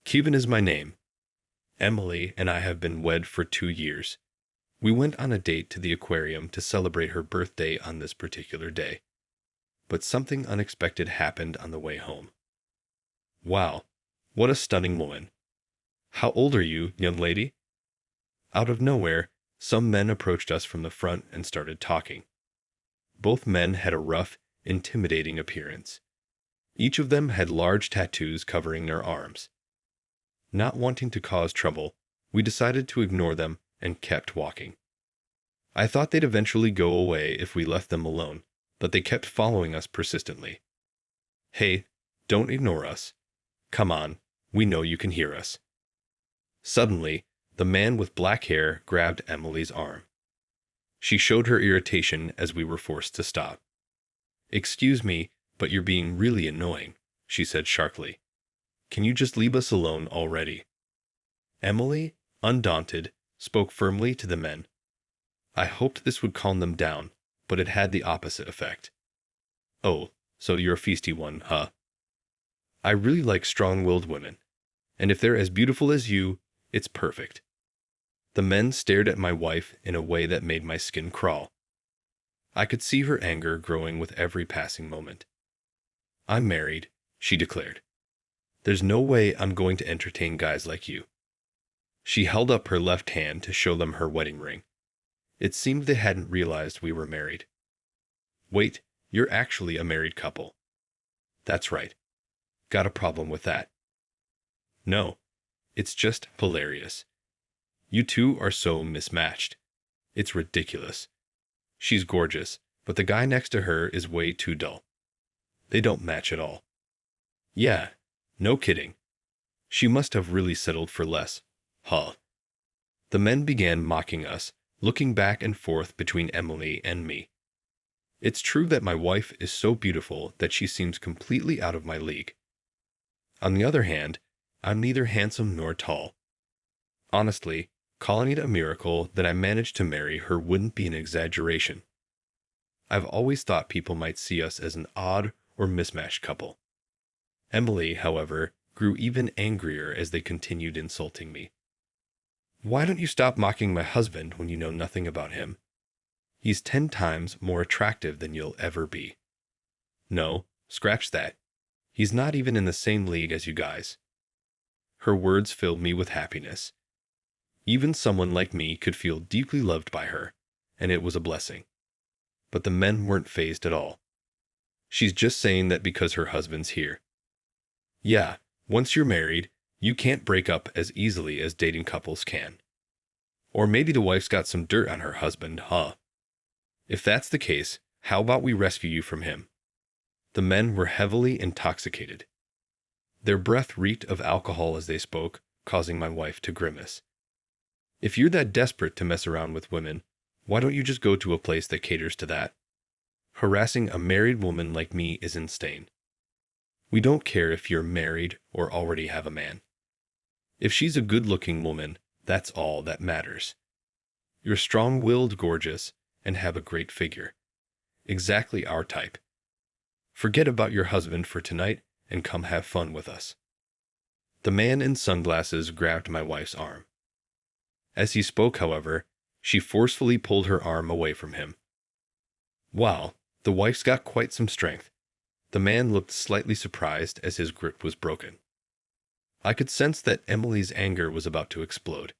Kevin is my name. Emily and I have been wed for 2 years. We went on a date to the aquarium to celebrate her birthday on this particular day. But something unexpected happened on the way home. Wow, what a stunning woman. How old are you, young lady? Out of nowhere, some men approached us from the front and started talking. Both men had a rough, intimidating appearance. Each of them had large tattoos covering their arms. Not wanting to cause trouble, we decided to ignore them and kept walking. I thought they'd eventually go away if we left them alone, but they kept following us persistently. Hey, don't ignore us. Come on, we know you can hear us. Suddenly, the man with black hair grabbed Emily's arm. She showed her irritation as we were forced to stop. Excuse me, but you're being really annoying, she said sharply. Can you just leave us alone already? Emily, undaunted, spoke firmly to the men. I hoped this would calm them down, but it had the opposite effect. Oh, so you're a feisty one, huh? I really like strong-willed women, and if they're as beautiful as you, it's perfect. The men stared at my wife in a way that made my skin crawl. I could see her anger growing with every passing moment. I'm married, she declared. There's no way I'm going to entertain guys like you. She held up her left hand to show them her wedding ring. It seemed they hadn't realized we were married. Wait, you're actually a married couple. That's right. Got a problem with that? No, it's just hilarious. You two are so mismatched. It's ridiculous. She's gorgeous, but the guy next to her is way too dull. They don't match at all. Yeah, no kidding. She must have really settled for less. Huh. The men began mocking us, looking back and forth between Emily and me. It's true that my wife is so beautiful that she seems completely out of my league. On the other hand, I'm neither handsome nor tall. Honestly, calling it a miracle that I managed to marry her wouldn't be an exaggeration. I've always thought people might see us as an odd or mismatched couple. Emily, however, grew even angrier as they continued insulting me. Why don't you stop mocking my husband when you know nothing about him? He's 10 times more attractive than you'll ever be. No, scratch that. He's not even in the same league as you guys. Her words filled me with happiness. Even someone like me could feel deeply loved by her, and it was a blessing. But the men weren't fazed at all. She's just saying that because her husband's here. Yeah, once you're married, you can't break up as easily as dating couples can. Or maybe the wife's got some dirt on her husband, huh? If that's the case, how about we rescue you from him? The men were heavily intoxicated. Their breath reeked of alcohol as they spoke, causing my wife to grimace. If you're that desperate to mess around with women, why don't you just go to a place that caters to that? Harassing a married woman like me is insane. We don't care if you're married or already have a man. If she's a good-looking woman, that's all that matters. You're strong-willed, gorgeous, and have a great figure. Exactly our type. Forget about your husband for tonight and come have fun with us. The man in sunglasses grabbed my wife's arm. As he spoke, however, she forcefully pulled her arm away from him. Wow, the wife's got quite some strength. The man looked slightly surprised as his grip was broken. I could sense that Emily's anger was about to explode.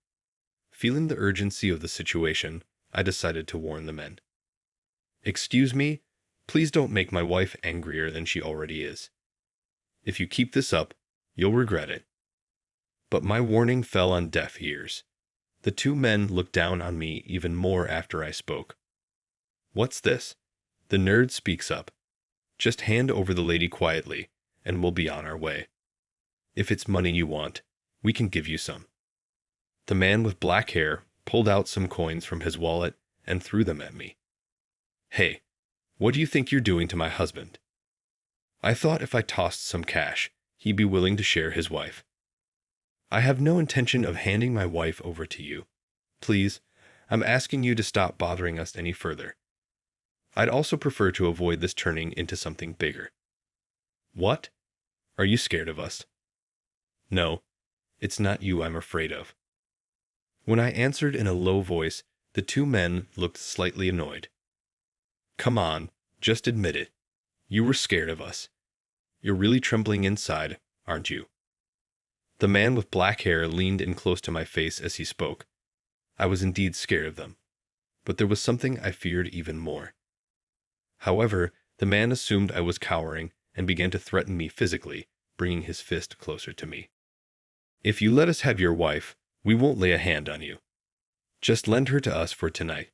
Feeling the urgency of the situation, I decided to warn the men. Excuse me, please don't make my wife angrier than she already is. If you keep this up, you'll regret it. But my warning fell on deaf ears. The 2 men looked down on me even more after I spoke. What's this? The nerd speaks up. Just hand over the lady quietly, and we'll be on our way. If it's money you want, we can give you some. The man with black hair pulled out some coins from his wallet and threw them at me. Hey, what do you think you're doing to my husband? I thought if I tossed some cash, he'd be willing to share his wife. I have no intention of handing my wife over to you. Please, I'm asking you to stop bothering us any further. I'd also prefer to avoid this turning into something bigger. What? Are you scared of us? No, It's not you I'm afraid of." When I answered in a low voice, the two men looked slightly annoyed. "Come on, just admit it. You were scared of us. You're really trembling inside, aren't you?" The man with black hair leaned in close to my face as he spoke. I was indeed scared of them, but there was something I feared even more. However, the man assumed I was cowering and began to threaten me physically, bringing his fist closer to me. "If you let us have your wife, we won't lay a hand on you. Just lend her to us for tonight.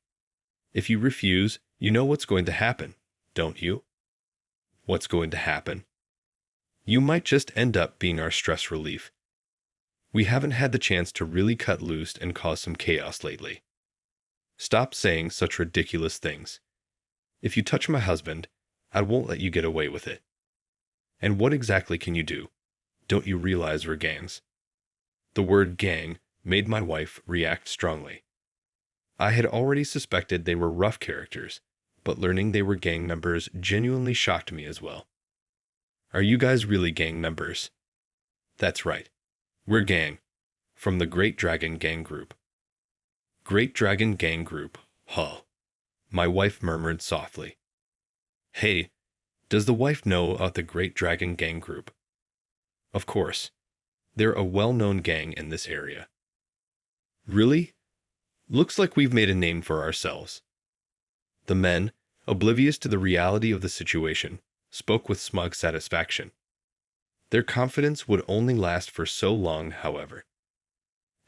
If you refuse, you know what's going to happen, don't you?" "What's going to happen?" "You might just end up being our stress relief. We haven't had the chance to really cut loose and cause some chaos lately. Stop saying such ridiculous things. If you touch my husband, I won't let you get away with it. And what exactly can you do? Don't you realize we're gangs?" The word gang made my wife react strongly. I had already suspected they were rough characters, but learning they were gang members genuinely shocked me as well. "Are you guys really gang members?" "That's right. We're gang. From the Great Dragon Gang Group." "Great Dragon Gang Group, huh?" My wife murmured softly. "Hey, does the wife know about the Great Dragon Gang Group?" "Of course. They're a well-known gang in this area." "Really? Looks like we've made a name for ourselves." The men, oblivious to the reality of the situation, spoke with smug satisfaction. Their confidence would only last for so long, however.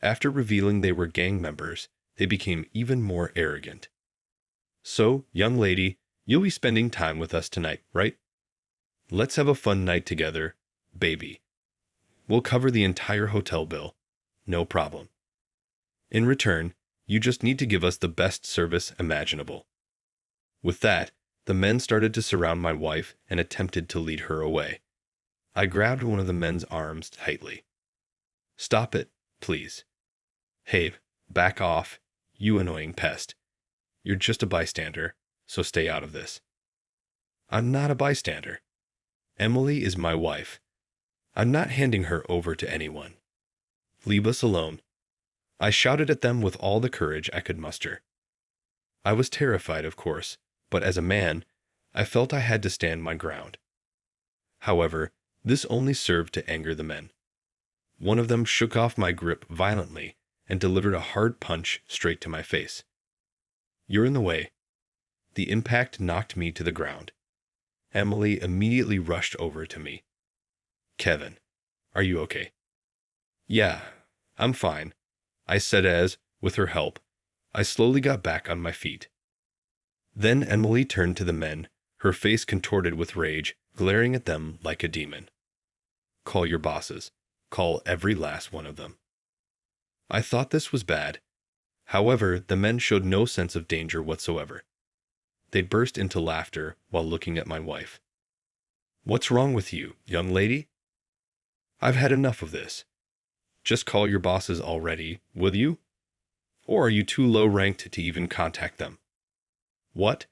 After revealing they were gang members, they became even more arrogant. "So, young lady, you'll be spending time with us tonight, right? Let's have a fun night together, baby. We'll cover the entire hotel bill. No problem. In return, you just need to give us the best service imaginable." With that, the men started to surround my wife and attempted to lead her away. I grabbed one of the men's arms tightly. "Stop it, please. Hey, back off, you annoying pest. You're just a bystander, so stay out of this." "I'm not a bystander. Emily is my wife. I'm not handing her over to anyone. Leave us alone." I shouted at them with all the courage I could muster. I was terrified, of course, but as a man, I felt I had to stand my ground. However, this only served to anger the men. One of them shook off my grip violently and delivered a hard punch straight to my face. "You're in the way." The impact knocked me to the ground. Emily immediately rushed over to me. "Kevin, are you okay?" "Yeah, I'm fine," I said as, with her help, I slowly got back on my feet. Then Emily turned to the men, her face contorted with rage, glaring at them like a demon. "Call your bosses. Call every last one of them." I thought this was bad. However, the men showed no sense of danger whatsoever. They burst into laughter while looking at my wife. "What's wrong with you, young lady? I've had enough of this. Just call your bosses already, will you? Or are you too low ranked to even contact them? What?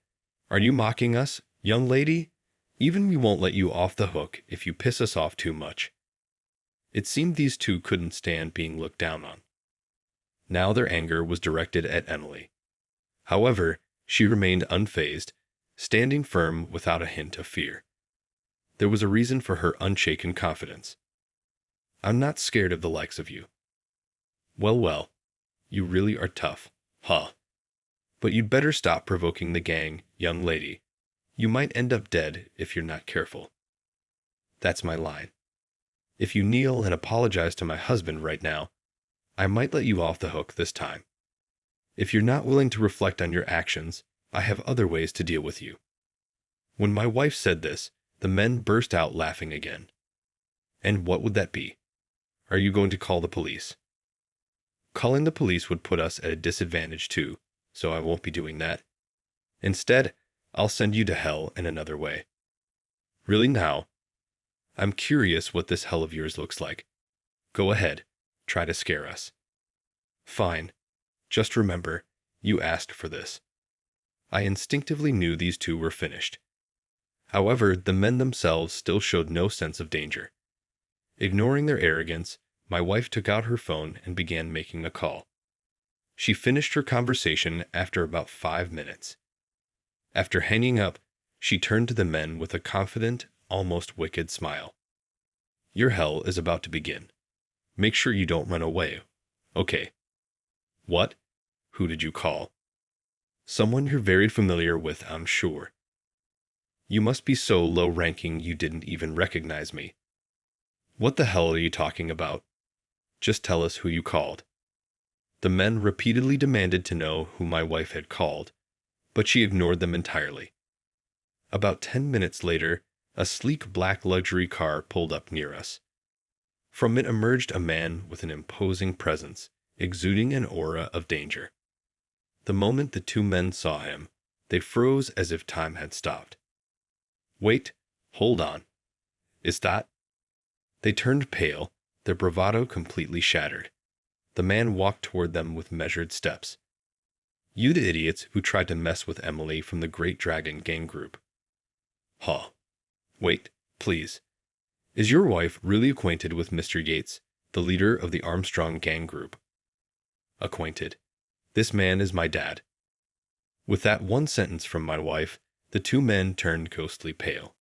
Are you mocking us, young lady? Even we won't let you off the hook if you piss us off too much." It seemed these two couldn't stand being looked down on. Now their anger was directed at Emily. However, she remained unfazed, standing firm without a hint of fear. There was a reason for her unshaken confidence. "I'm not scared of the likes of you." Well, well, you really are tough, huh? But you'd better stop provoking the gang, young lady. You might end up dead if you're not careful." That's my line. If you kneel and apologize to my husband right now, I might let you off the hook this time. If you're not willing to reflect on your actions, I have other ways to deal with you." When my wife said this, the men burst out laughing again. "And what would that be? Are you going to call the police?" "Calling the police would put us at a disadvantage too, so I won't be doing that. Instead, I'll send you to hell in another way." "Really now? I'm curious what this hell of yours looks like. Go ahead, try to scare us." "Fine. Just remember, you asked for this." I instinctively knew these two were finished. However, the men themselves still showed no sense of danger. Ignoring their arrogance, My wife took out her phone and began making a call. She finished her conversation after about 5 minutes. After hanging up, she turned to the men with a confident, almost wicked smile. Your hell is about to begin. Make sure you don't run away. Okay. What? Who did you call? Someone you're very familiar with, I'm sure. You must be so low-ranking you didn't even recognize me. What the hell are you talking about? Just tell us who you called. The men repeatedly demanded to know who my wife had called, but she ignored them entirely. About 10 minutes later, a sleek black luxury car pulled up near us. From it emerged a man with an imposing presence, exuding an aura of danger. The moment the two men saw him, they froze as if time had stopped. Wait, hold on. Is that? They turned pale, their bravado completely shattered. The man walked toward them with measured steps. You the idiots who tried to mess with Emily from the Great Dragon Gang Group. Huh. Wait, please. Is your wife really acquainted with Mr. Yates, the leader of the Armstrong Gang Group? Acquainted. This man is my dad. With that one sentence from my wife, the two men turned ghostly pale.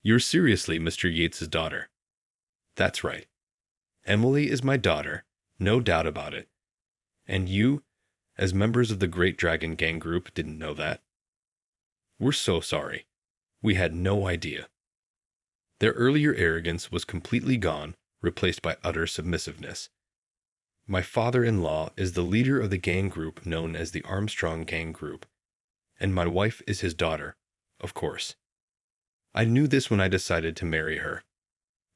You're seriously Mr. Yates's daughter? That's right. Emily is my daughter, no doubt about it. And you, as members of the Great Dragon Gang Group, didn't know that? We're so sorry. We had no idea. Their earlier arrogance was completely gone, replaced by utter submissiveness. My father-in-law is the leader of the gang group known as the Armstrong Gang Group, and my wife is his daughter, of course. I knew this when I decided to marry her.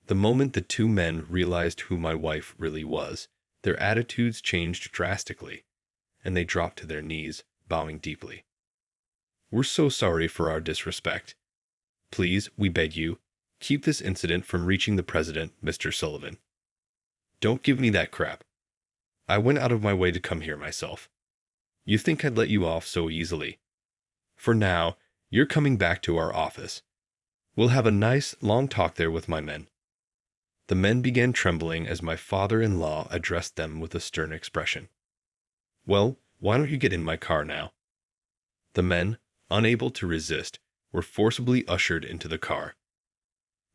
The moment the two men realized who my wife really was, their attitudes changed drastically, and they dropped to their knees, bowing deeply. We're so sorry for our disrespect. Please, we beg you, keep this incident from reaching the president, Mr. Sullivan. Don't give me that crap. I went out of my way to come here myself. You think I'd let you off so easily? For now, you're coming back to our office. We'll have a nice, long talk there with my men. The men began trembling as my father-in-law addressed them with a stern expression. Well, why don't you get in my car now? The men, unable to resist, were forcibly ushered into the car.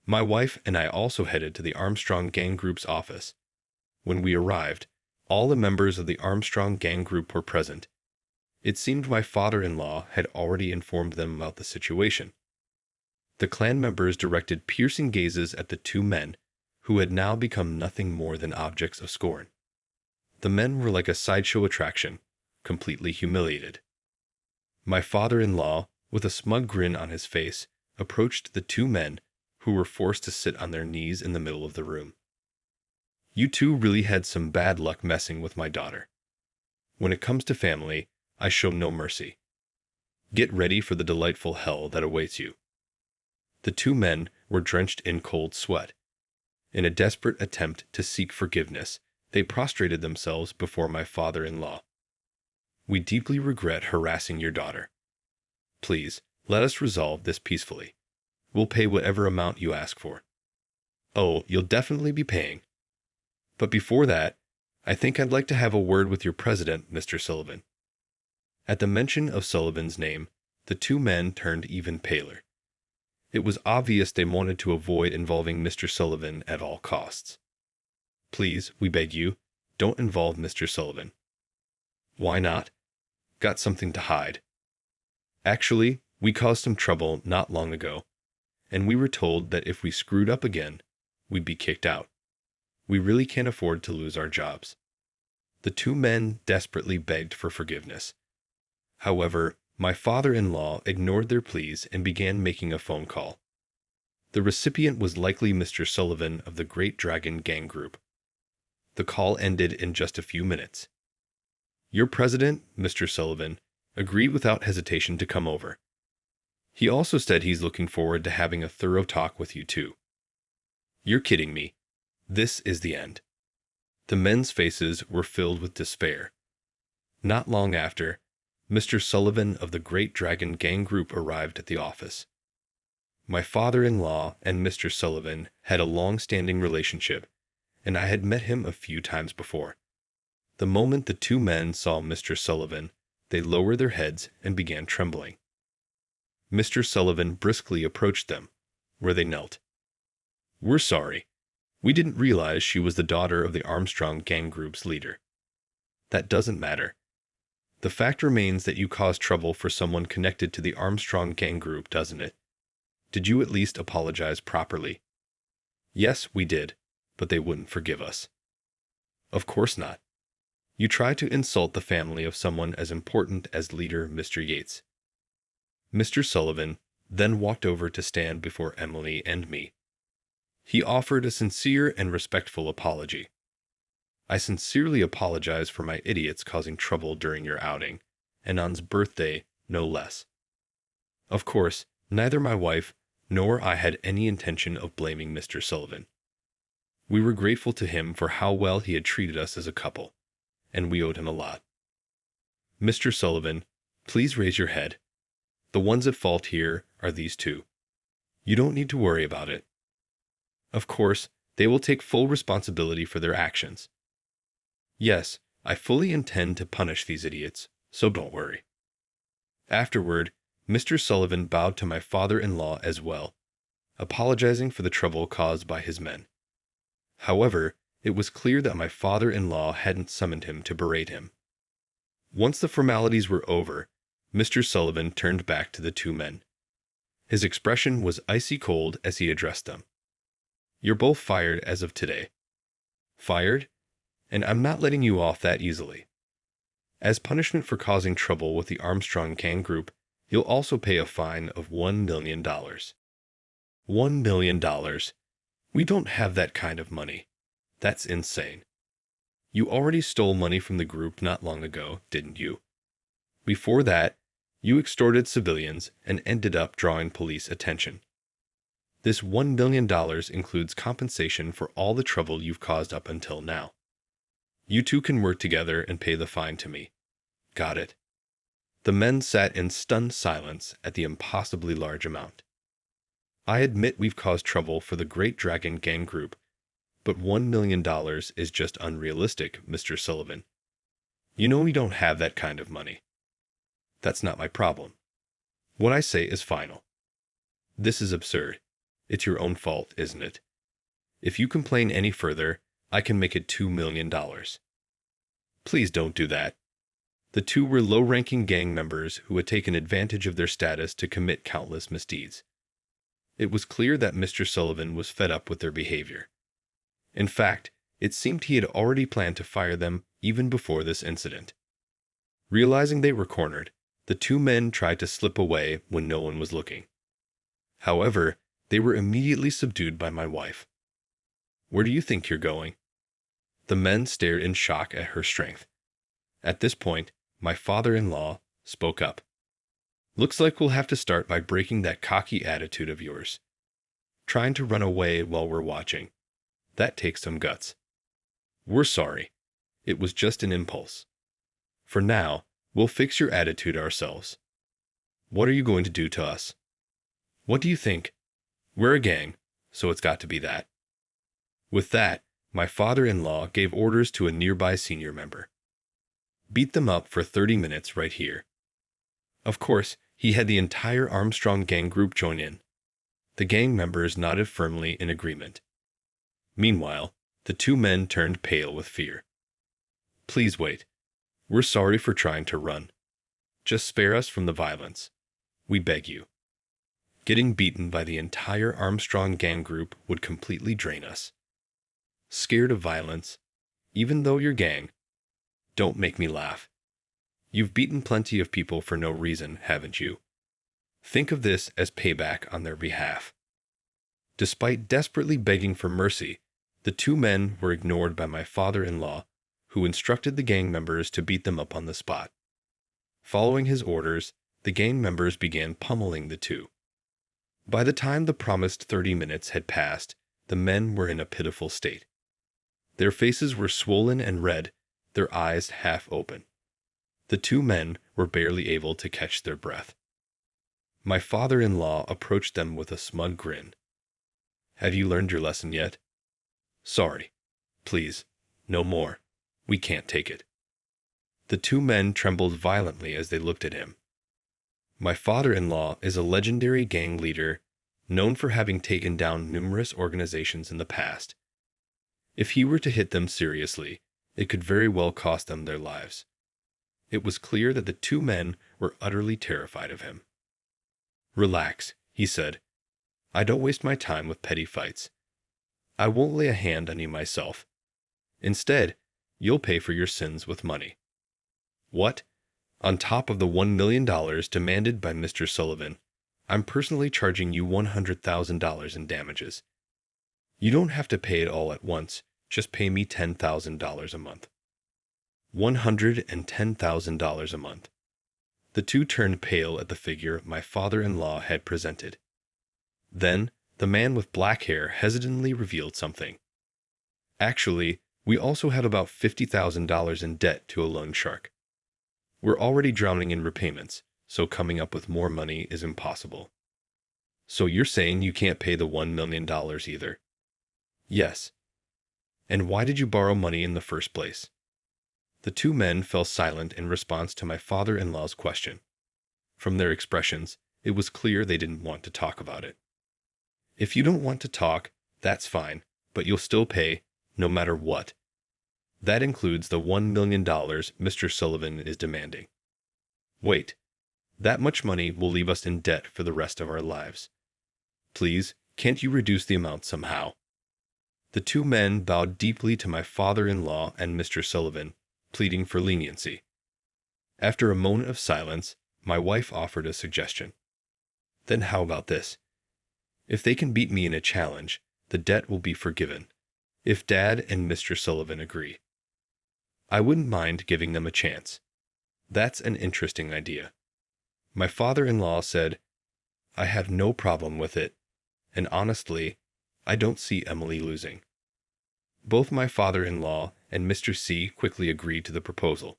My wife and I also headed to the Armstrong Gang Group's office. When we arrived, all the members of the Armstrong Gang Group were present. It seemed my father-in-law had already informed them about the situation. The clan members directed piercing gazes at the two men, who had now become nothing more than objects of scorn. The men were like a sideshow attraction, completely humiliated. My father-in-law, with a smug grin on his face, approached the two men, who were forced to sit on their knees in the middle of the room. You two really had some bad luck messing with my daughter. When it comes to family, I show no mercy. Get ready for the delightful hell that awaits you. The two men were drenched in cold sweat. In a desperate attempt to seek forgiveness, they prostrated themselves before my father-in-law. We deeply regret harassing your daughter. Please, let us resolve this peacefully. We'll pay whatever amount you ask for. Oh, you'll definitely be paying. But before that, I think I'd like to have a word with your president, Mr. Sullivan. At the mention of Sullivan's name, the two men turned even paler. It was obvious they wanted to avoid involving Mr. Sullivan at all costs. Please, we beg you, don't involve Mr. Sullivan. Why not? Got something to hide. Actually, we caused some trouble not long ago, and we were told that if we screwed up again, we'd be kicked out. We really can't afford to lose our jobs. The two men desperately begged for forgiveness. However, my father-in-law ignored their pleas and began making a phone call. The recipient was likely Mr. Sullivan of the Great Dragon Gang Group. The call ended in just a few minutes. Your president, Mr. Sullivan, agreed without hesitation to come over. He also said he's looking forward to having a thorough talk with you too. You're kidding me. This is the end. The men's faces were filled with despair. Not long after, Mr. Sullivan of the Great Dragon Gang Group arrived at the office. My father-in-law and Mr. Sullivan had a long-standing relationship, and I had met him a few times before. The moment the two men saw Mr. Sullivan, they lowered their heads and began trembling. Mr. Sullivan briskly approached them, where they knelt. "We're sorry. We didn't realize she was the daughter of the Armstrong gang group's leader." "That doesn't matter. The fact remains that you caused trouble for someone connected to the Armstrong gang group, doesn't it? Did you at least apologize properly?" "Yes, we did, but they wouldn't forgive us." "Of course not. You tried to insult the family of someone as important as leader Mr. Yates." Mr. Sullivan then walked over to stand before Emily and me. He offered a sincere and respectful apology. "I sincerely apologize for my idiots causing trouble during your outing, and An's birthday, no less. Of course, neither my wife nor I had any intention of blaming Mr. Sullivan. We were grateful to him for how well he had treated us as a couple, and we owed him a lot. Mr. Sullivan, please raise your head. The ones at fault here are these two. You don't need to worry about it. Of course, they will take full responsibility for their actions. Yes, I fully intend to punish these idiots, so don't worry." Afterward, Mr. Sullivan bowed to my father-in-law as well, apologizing for the trouble caused by his men. However, it was clear that my father-in-law hadn't summoned him to berate him. Once the formalities were over, Mr. Sullivan turned back to the two men. His expression was icy cold as he addressed them. "You're both fired as of today." "Fired? And I'm not letting you off that easily. As punishment for causing trouble with the Armstrong gang group, you'll also pay a fine of $1 million. $1 million? We don't have that kind of money. That's insane. You already stole money from the group not long ago, didn't you? Before that, you extorted civilians and ended up drawing police attention. This $1 million includes compensation for all the trouble you've caused up until now. You two can work together and pay the fine to me. Got it?" The men sat in stunned silence at the impossibly large amount. "I admit we've caused trouble for the Great Dragon Gang group, but $1 million is just unrealistic, Mr. Sullivan. You know we don't have that kind of money." "That's not my problem. What I say is final. This is absurd. It's your own fault, isn't it? If you complain any further, I can make it $2 million. Please don't do that." The two were low-ranking gang members who had taken advantage of their status to commit countless misdeeds. It was clear that Mr. Sullivan was fed up with their behavior. In fact, it seemed he had already planned to fire them even before this incident. Realizing they were cornered, the two men tried to slip away when no one was looking. However, they were immediately subdued by my wife. "Where do you think you're going?" The men stared in shock at her strength. At this point, my father-in-law spoke up. "Looks like we'll have to start by breaking that cocky attitude of yours. Trying to run away while we're watching. That takes some guts. We're sorry. It was just an impulse. For now, we'll fix your attitude ourselves. What are you going to do to us? What do you think? We're a gang, so it's got to be that." With that, my father-in-law gave orders to a nearby senior member. "Beat them up for 30 minutes right here." Of course, he had the entire Armstrong gang group join in. The gang members nodded firmly in agreement. Meanwhile, the two men turned pale with fear. "Please wait. We're sorry for trying to run. Just spare us from the violence. We beg you. Getting beaten by the entire Armstrong gang group would completely drain us. Scared of violence, even though you're gang? Don't make me laugh. You've beaten plenty of people for no reason, haven't you? Think of this as payback on their behalf." Despite desperately begging for mercy, the two men were ignored by my father-in-law, who instructed the gang members to beat them up on the spot. Following his orders, the gang members began pummeling the two. By the time the promised 30 minutes had passed, the men were in a pitiful state. Their faces were swollen and red, their eyes half open. The two men were barely able to catch their breath. My father-in-law approached them with a smug grin. "Have you learned your lesson yet? Sorry. Please, no more. We can't take it." The two men trembled violently as they looked at him. My father-in-law is a legendary gang leader, known for having taken down numerous organizations in the past. If he were to hit them seriously, it could very well cost them their lives. It was clear that the two men were utterly terrified of him. "Relax," he said. "I don't waste my time with petty fights. I won't lay a hand on you myself. Instead, you'll pay for your sins with money." "What? On top of the $1 million demanded by Mr. Sullivan, I'm personally charging you $100,000 in damages. You don't have to pay it all at once, just pay me $10,000 a month." $110,000 a month. The two turned pale at the figure my father-in-law had presented. Then, the man with black hair hesitantly revealed something. "Actually, we also have about $50,000 in debt to a loan shark. We're already drowning in repayments, so coming up with more money is impossible." "So you're saying you can't pay the $1 million either?" "Yes." "And why did you borrow money in the first place?" The two men fell silent in response to my father-in-law's question. From their expressions, it was clear they didn't want to talk about it. "If you don't want to talk, that's fine, but you'll still pay, no matter what. That includes the $1 million Mr. Sullivan is demanding." "Wait. That much money will leave us in debt for the rest of our lives. Please, can't you reduce the amount somehow?" The two men bowed deeply to my father-in-law and Mr. Sullivan, pleading for leniency. After a moment of silence, my wife offered a suggestion. "Then how about this? If they can beat me in a challenge, the debt will be forgiven, if Dad and Mr. Sullivan agree. I wouldn't mind giving them a chance. That's an interesting idea." My father-in-law said, "I have no problem with it, and honestly, I don't see Emily losing." Both my father-in-law and Mr. C quickly agreed to the proposal.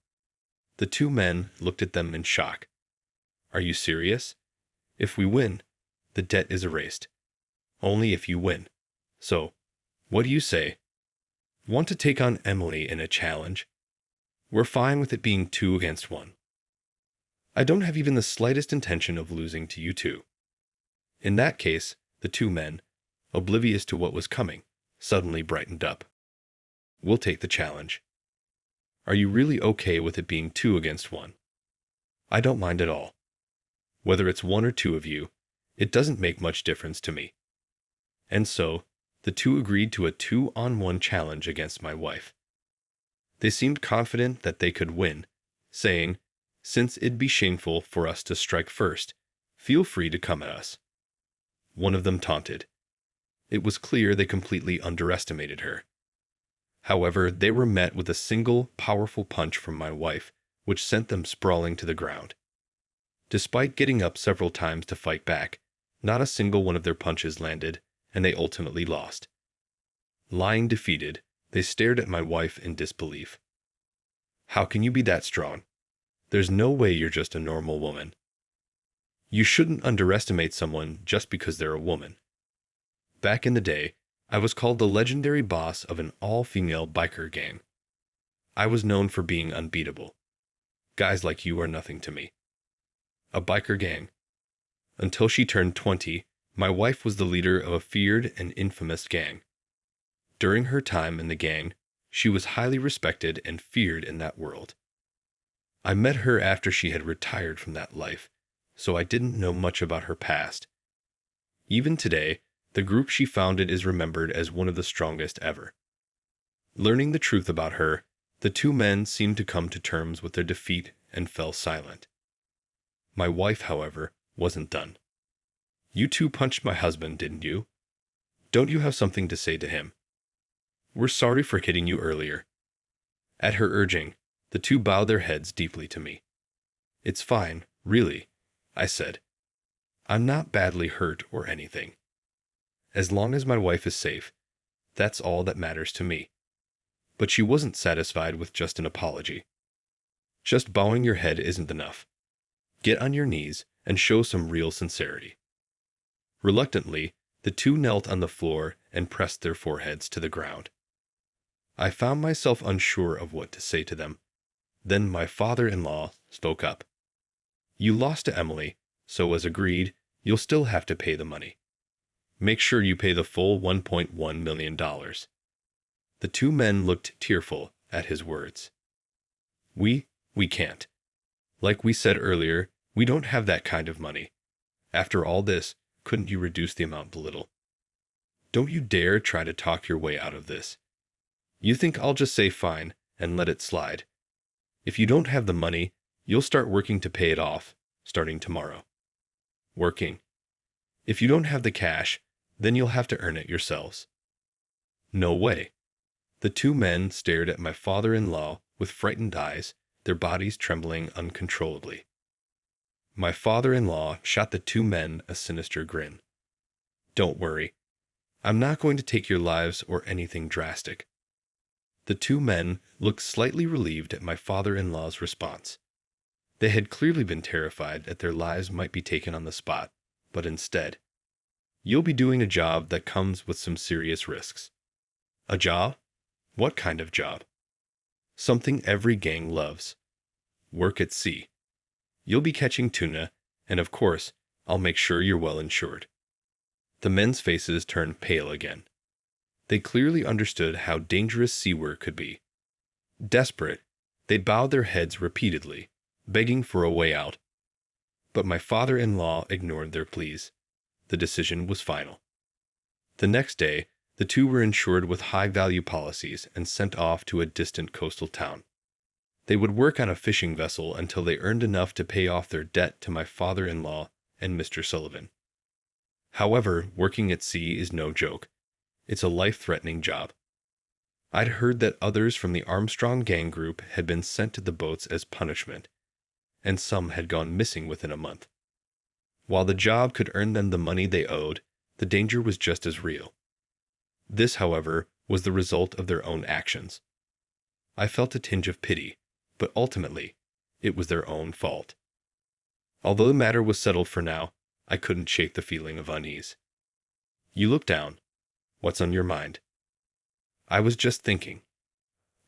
The two men looked at them in shock. "Are you serious? If we win, the debt is erased. Only if you win. So, what do you say? Want to take on Emily in a challenge? We're fine with it being 2 against 1. I don't have even the slightest intention of losing to you two." In that case, the two men, oblivious to what was coming, suddenly brightened up. "We'll take the challenge." "Are you really okay with it being 2 against 1? "I don't mind at all. Whether it's 1 or 2 of you, it doesn't make much difference to me." And so, the two agreed to a 2-on-1 challenge against my wife. They seemed confident that they could win, saying, "Since it'd be shameful for us to strike first, feel free to come at us." One of them taunted. It was clear they completely underestimated her. However, they were met with a single, powerful punch from my wife, which sent them sprawling to the ground. Despite getting up several times to fight back, not a single one of their punches landed, and they ultimately lost. Lying defeated, they stared at my wife in disbelief. "How can you be that strong? There's no way you're just a normal woman." You shouldn't underestimate someone just because they're a woman. Back in the day, I was called the legendary boss of an all-female biker gang. I was known for being unbeatable. Guys like you are nothing to me. A biker gang. Until she turned 20, my wife was the leader of a feared and infamous gang. During her time in the gang, she was highly respected and feared in that world. I met her after she had retired from that life, so I didn't know much about her past. Even today, the group she founded is remembered as one of the strongest ever. Learning the truth about her, the two men seemed to come to terms with their defeat and fell silent. My wife, however, wasn't done. "You two punched my husband, didn't you? Don't you have something to say to him? We're sorry for hitting you earlier." At her urging, the two bowed their heads deeply to me. "It's fine, really," I said. "I'm not badly hurt or anything. As long as my wife is safe, that's all that matters to me." But she wasn't satisfied with just an apology. "Just bowing your head isn't enough. Get on your knees and show some real sincerity." Reluctantly, the two knelt on the floor and pressed their foreheads to the ground. I found myself unsure of what to say to them. Then my father-in-law spoke up. You lost to Emily, so as agreed, you'll still have to pay the money. Make sure you pay the full $1.1 million. The two men looked tearful at his words. We can't. Like we said earlier, we don't have that kind of money. After all this, couldn't you reduce the amount a little? Don't you dare try to talk your way out of this. You think I'll just say fine and let it slide. If you don't have the money, you'll start working to pay it off, starting tomorrow. Working. If you don't have the cash, then you'll have to earn it yourselves. No way. The two men stared at my father-in-law with frightened eyes, their bodies trembling uncontrollably. My father-in-law shot the two men a sinister grin. Don't worry. I'm not going to take your lives or anything drastic. The two men looked slightly relieved at my father-in-law's response. They had clearly been terrified that their lives might be taken on the spot, but instead, you'll be doing a job that comes with some serious risks. A job? What kind of job? Something every gang loves. Work at sea. You'll be catching tuna, and of course, I'll make sure you're well insured. The men's faces turned pale again. They clearly understood how dangerous sea work could be. Desperate, they bowed their heads repeatedly, begging for a way out. But my father-in-law ignored their pleas. The decision was final. The next day, the two were insured with high-value policies and sent off to a distant coastal town. They would work on a fishing vessel until they earned enough to pay off their debt to my father-in-law and Mr. Sullivan. However, working at sea is no joke. It's a life-threatening job. I'd heard that others from the Armstrong gang group had been sent to the boats as punishment, and some had gone missing within a month. While the job could earn them the money they owed, the danger was just as real. This, however, was the result of their own actions. I felt a tinge of pity, but ultimately, it was their own fault. Although the matter was settled for now, I couldn't shake the feeling of unease. You look down. What's on your mind? I was just thinking.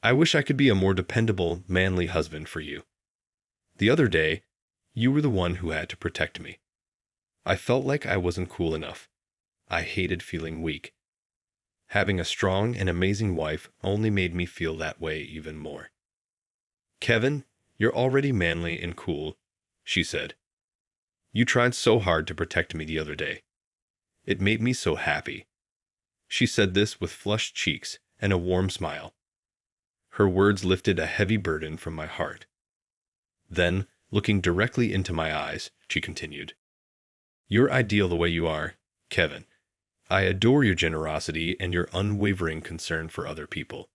I wish I could be a more dependable, manly husband for you. The other day, you were the one who had to protect me. I felt like I wasn't cool enough. I hated feeling weak. Having a strong and amazing wife only made me feel that way even more. Kevin, you're already manly and cool, she said. You tried so hard to protect me the other day. It made me so happy. She said this with flushed cheeks and a warm smile. Her words lifted a heavy burden from my heart. Then, looking directly into my eyes, she continued. You're ideal the way you are, Kevin. I adore your generosity and your unwavering concern for other people.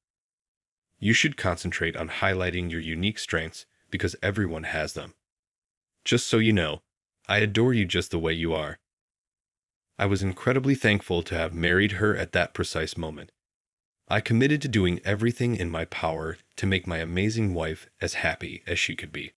You should concentrate on highlighting your unique strengths because everyone has them. Just so you know, I adore you just the way you are. I was incredibly thankful to have married her at that precise moment. I committed to doing everything in my power to make my amazing wife as happy as she could be.